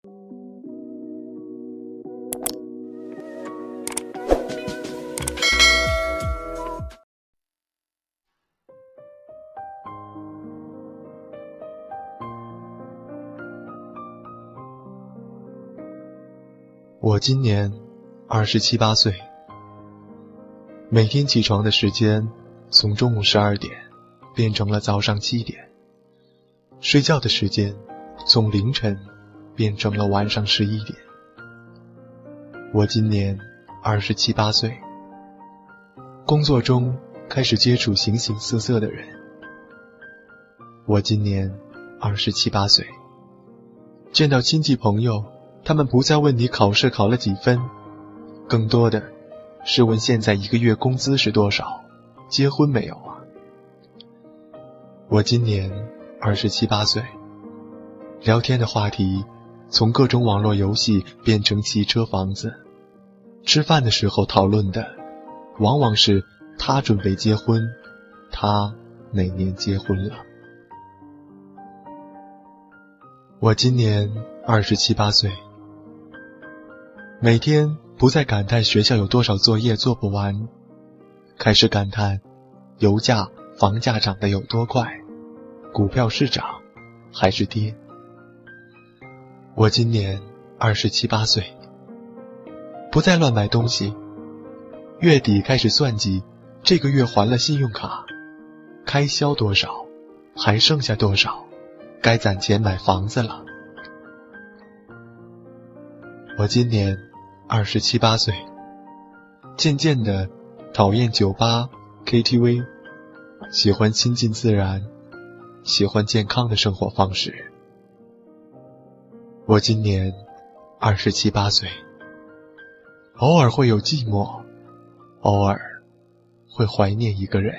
我今年27、28岁，每天起床的时间从中午12点变成了早上7点，睡觉的时间从凌晨变成了晚上11点。我今年27、28岁，工作中开始接触形形色色的人。我今年27、28岁，见到亲戚朋友，他们不再问你考试考了几分，更多的是问现在1个月工资是多少，结婚没有啊？我今年27、28岁，聊天的话题从各种网络游戏变成汽车房子，吃饭的时候讨论的往往是他准备结婚，他哪年结婚了。我今年27、28岁，每天不再感叹学校有多少作业做不完，开始感叹油价、房价涨得有多快，股票是涨还是跌。我今年27、28岁，不再乱买东西，月底开始算计这个月还了信用卡，开销多少，还剩下多少，该攒钱买房子了。我今年27、28岁，渐渐的讨厌酒吧、KTV， 喜欢亲近自然，喜欢健康的生活方式。我今年27、28岁，偶尔会有寂寞，偶尔会怀念一个人。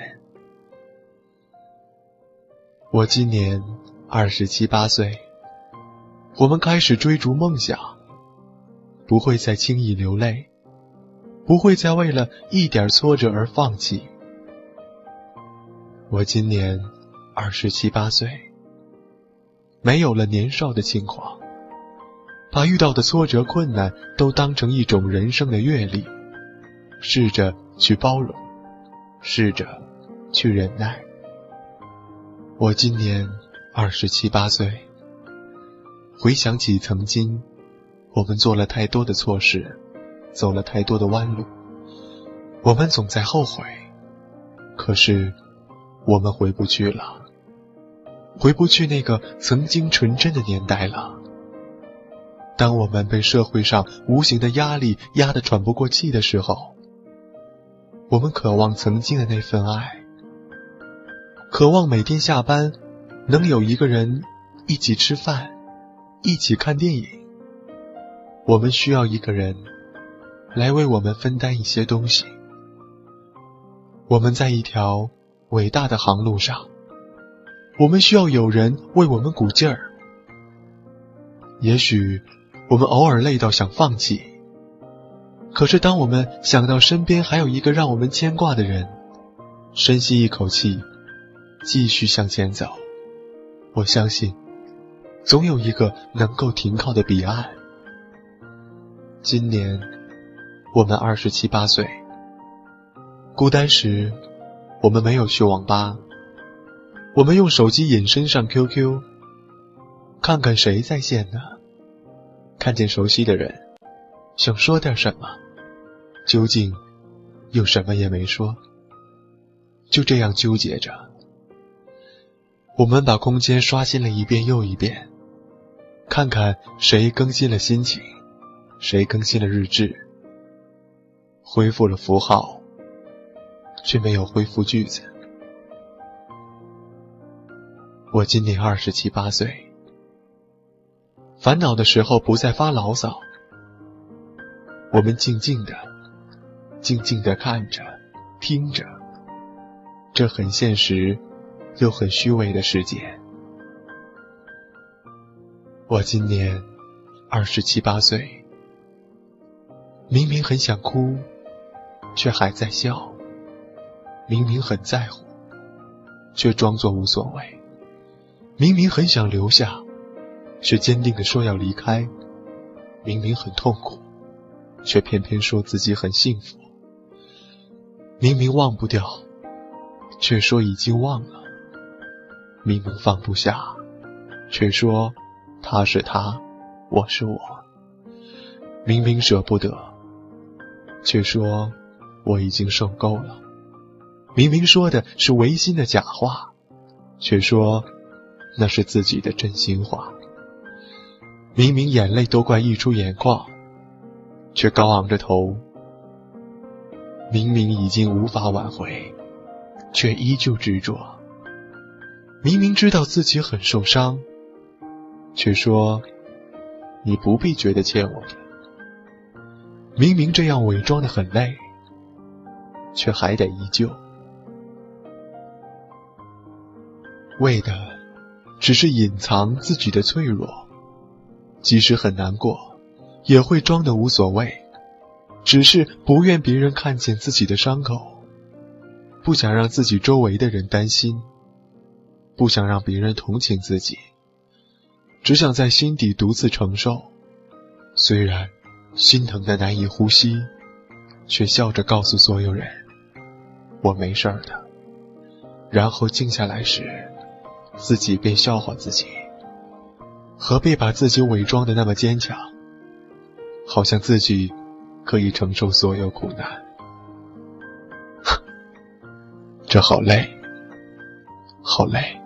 我今年27、28岁，我们开始追逐梦想，不会再轻易流泪，不会再为了一点挫折而放弃。我今年27、28岁，没有了年少的轻狂，把遇到的挫折困难都当成一种人生的阅历，试着去包容，试着去忍耐。我今年27、28岁，回想起曾经我们做了太多的错事，走了太多的弯路，我们总在后悔，可是我们回不去了，回不去那个曾经纯真的年代了。当我们被社会上无形的压力压得喘不过气的时候，我们渴望曾经的那份爱，渴望每天下班能有一个人一起吃饭，一起看电影。我们需要一个人来为我们分担一些东西。我们在一条伟大的航路上，我们需要有人为我们鼓劲儿。也许我们偶尔累到想放弃，可是当我们想到身边还有一个让我们牵挂的人，深吸一口气，继续向前走，我相信总有一个能够停靠的彼岸。今年我们27、28岁，孤单时我们没有去网吧，我们用手机隐身上 QQ， 看看谁在线呢？看见熟悉的人，想说点什么，究竟又什么也没说，就这样纠结着。我们把空间刷新了一遍又一遍，看看谁更新了心情，谁更新了日志，恢复了符号，却没有恢复句子。我今年27、28岁，烦恼的时候不再发牢骚，我们静静地看着，听着，这很现实又很虚伪的世界。我今年27、28岁，明明很想哭，却还在笑；明明很在乎，却装作无所谓；明明很想留下，却坚定地说要离开。明明很痛苦，却偏偏说自己很幸福；明明忘不掉，却说已经忘了；明明放不下，却说他是他，我是我；明明舍不得，却说我已经受够了；明明说的是违心的假话，却说那是自己的真心话；明明眼泪都快溢出眼眶，却高昂着头；明明已经无法挽回，却依旧执着；明明知道自己很受伤，却说你不必觉得欠我的；明明这样伪装得很累，却还得依旧，为的只是隐藏自己的脆弱，即使很难过，也会装得无所谓，只是不愿别人看见自己的伤口，不想让自己周围的人担心，不想让别人同情自己，只想在心底独自承受，虽然心疼得难以呼吸，却笑着告诉所有人，我没事儿的。然后静下来时，自己便笑话自己，何必把自己伪装得那么坚强，好像自己可以承受所有苦难。这好累，好累。